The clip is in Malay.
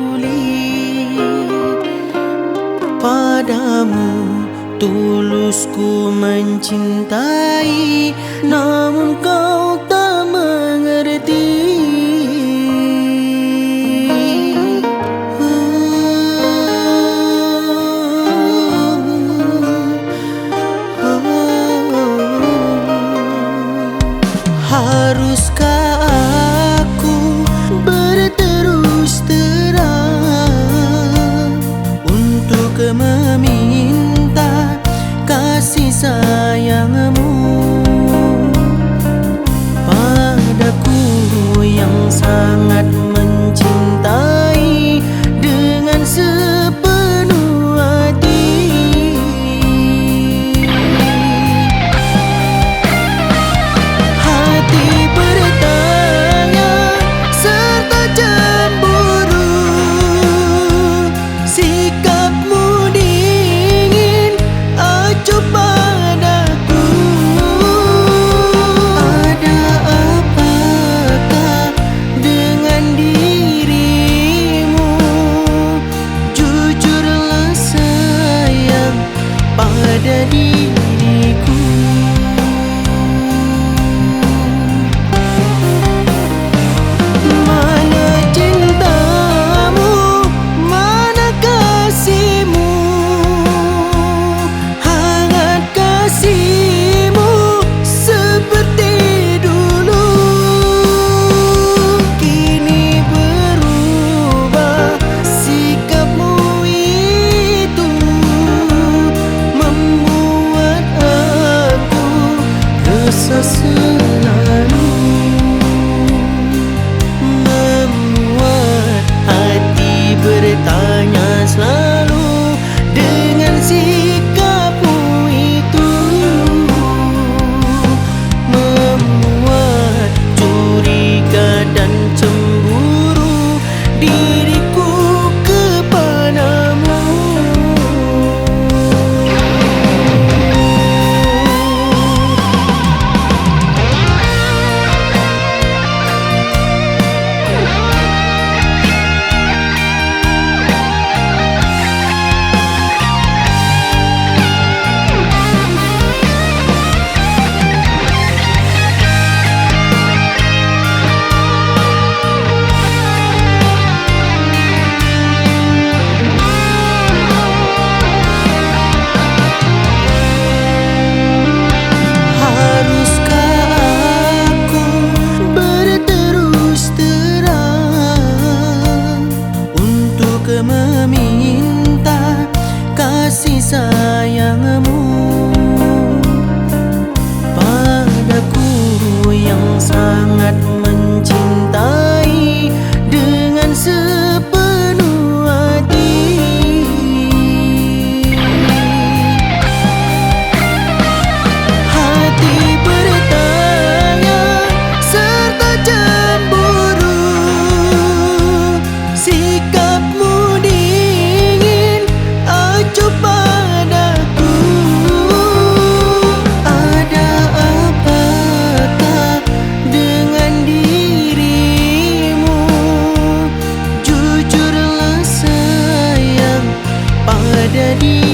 peduli padamu, tulus ku mencintai, namun kau tak mengerti. Haruskah aku berterus terang untuk meminta kasih sayangmu padaku yang sangat mencintai dengan sepenuh hati? Pada diriku, mana cintamu, mana kasihmu, hangat kasihmu seperti dulu. Kini berubah sikapmu itu, selalu membuat hati bertanya selalu dengan sikapmu itu, membuat curiga dan cemburu diriku kepadamu. Meminta kasih sayangmu padaku yang sangat mencintai dengan sepenuh hati. Hati bertanya serta cemburu, sikapmu padaku. Ada apakah dengan dirimu? Jujurlah sayang pada dirimu.